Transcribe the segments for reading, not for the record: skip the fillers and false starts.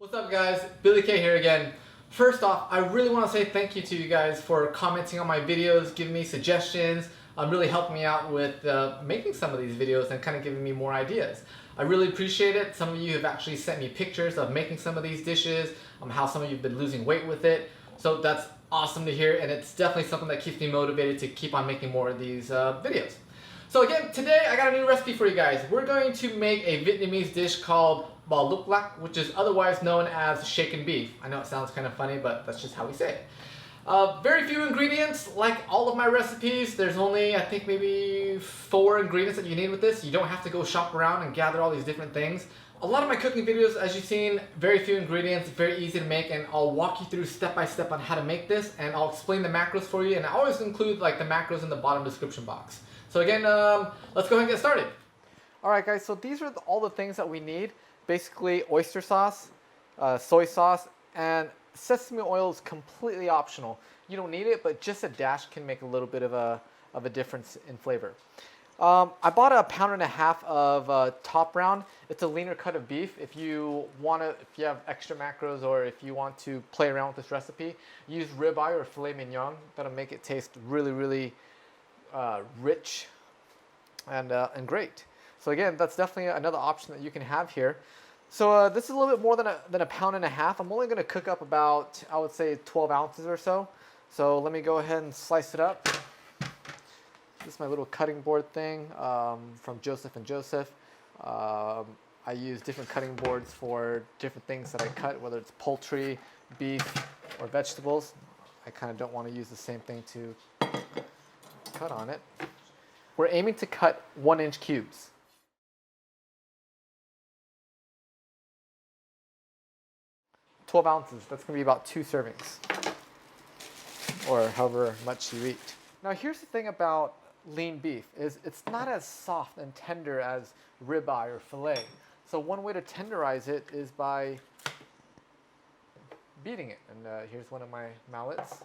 What's up guys, Billy K here again. First off, I really want to say thank you to you guys for commenting on my videos, giving me suggestions, really helping me out with making some of these videos and kind of giving me more ideas. I really appreciate it. Some of you have actually sent me pictures of making some of these dishes, how some of you have been losing weight with it. So that's awesome to hear, and it's definitely something that keeps me motivated to keep on making more of these videos. So again, today I got a new recipe for you guys. We're going to make a Vietnamese dish called Bo Luc Lac, which is otherwise known as shaken beef. I know it sounds kind of funny, but that's just how we say it. Very few ingredients, like all of my recipes. There's only, I think, maybe 4 ingredients that you need with this. You don't have to go shop around and gather all these different things. A lot of my cooking videos, as you've seen, very few ingredients, very easy to make, and I'll walk you through step by step on how to make this, and I'll explain the macros for you, and I always include like the macros in the bottom description box. So again, let's go ahead and get started. Alright guys, so these are all the things that we need. Basically oyster sauce, soy sauce, and sesame oil is completely optional. You don't need it, but just a dash can make a little bit of a difference in flavor. I bought a 1.5 pounds of top round. It's a leaner cut of beef. If you have extra macros, or if you want to play around with this recipe, use ribeye or filet mignon. That'll make it taste really, really rich and great. So again, that's definitely another option that you can have here. So this is a little bit more than a 1.5 pounds. I'm only going to cook up about, I would say, 12 ounces or so. So let me go ahead and slice it up. This is my little cutting board thing from Joseph & Joseph. I use different cutting boards for different things that I cut, whether it's poultry, beef, or vegetables. I kind of don't want to use the same thing to cut on it. We're aiming to cut 1-inch cubes. $12 ounces, that's going to be about 2 servings, or however much you eat. Now here's the thing about lean beef, is it's not as soft and tender as ribeye or filet. So one way to tenderize it is by beating it. And here's one of my mallets.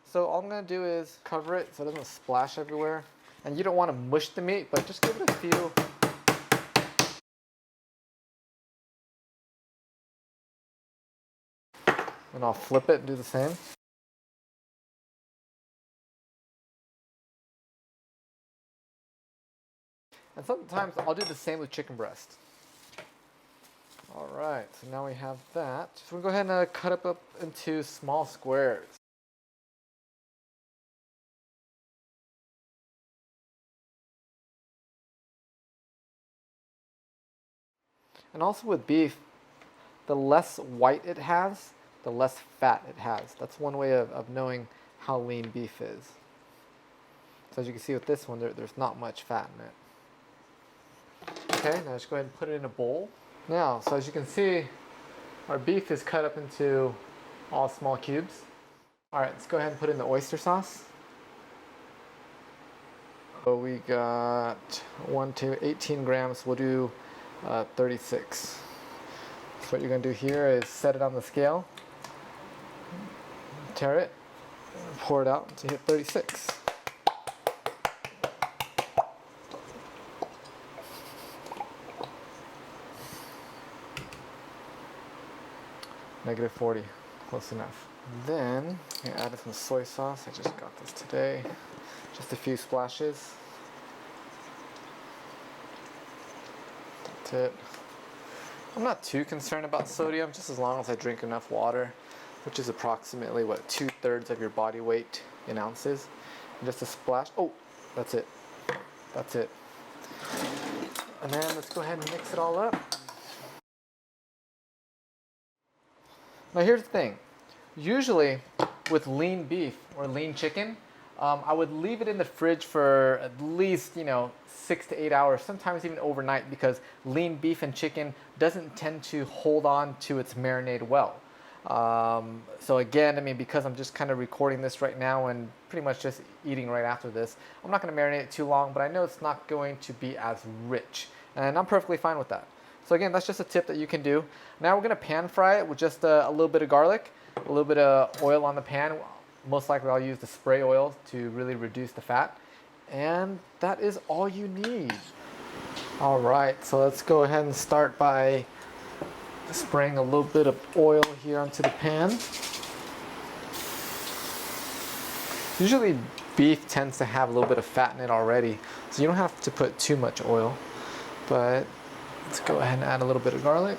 So all I'm going to do is cover it so it doesn't splash everywhere. And you don't want to mush the meat, but just give it a few. And I'll flip it and do the same. And sometimes I'll do the same with chicken breast. All right, so now we have that. So we'll go ahead and cut it up into small squares. And also with beef, the less white it has, the less fat it has. That's one way of knowing how lean beef is. So as you can see with this one, there's not much fat in it. Okay, now just go ahead and put it in a bowl. Now, so as you can see, our beef is cut up into all small cubes. All right, let's go ahead and put in the oyster sauce. So we got 18 grams. We'll do 36. So what you're going to do here is set it on the scale, tear it, and pour it out to hit 36. -40, close enough. Then I added some soy sauce. I just got this today. Just a few splashes. That's it. I'm not too concerned about sodium, just as long as I drink enough water, which is approximately, what, 2/3 of your body weight in ounces. And just a splash. Oh, that's it. That's it. And then let's go ahead and mix it all up. Now here's the thing. Usually with lean beef or lean chicken, I would leave it in the fridge for at least, 6 to 8 hours, sometimes even overnight, because lean beef and chicken doesn't tend to hold on to its marinade well. So again, because I'm just kind of recording this right now and pretty much just eating right after this, I'm not going to marinate it too long, but I know it's not going to be as rich, and I'm perfectly fine with that. So again, that's just a tip that you can do. Now we're going to pan fry it with just a little bit of garlic, a little bit of oil on the pan. Most likely I'll use the spray oil to really reduce the fat. And that is all you need. All right, so let's go ahead and start by Spraying a little bit of oil here onto the pan. Usually beef tends to have a little bit of fat in it already, so you don't have to put too much oil. But let's go ahead and add a little bit of garlic.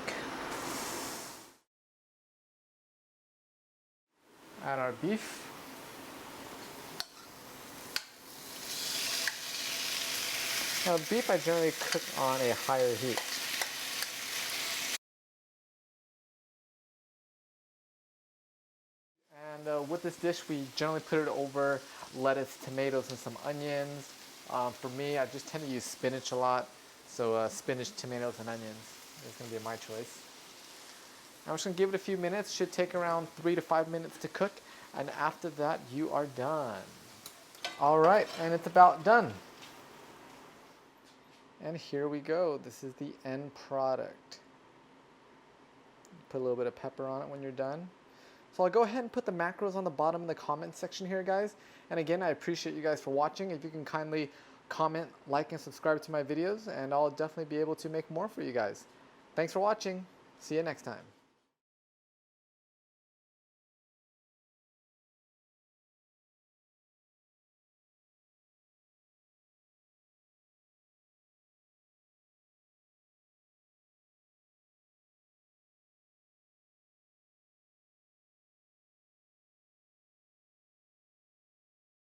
Add our beef. Now beef I generally cook on a higher heat. And with this dish, we generally put it over lettuce, tomatoes, and some onions. For me, I just tend to use spinach a lot. So spinach, tomatoes, and onions is going to be my choice. I'm just going to give it a few minutes. Should take around 3 to 5 minutes to cook. And after that, you are done. All right, and it's about done. And here we go. This is the end product. Put a little bit of pepper on it when you're done. So I'll go ahead and put the macros on the bottom in the comment section here, guys. And again, I appreciate you guys for watching. If you can kindly comment, like, and subscribe to my videos, and I'll definitely be able to make more for you guys. Thanks for watching. See you next time.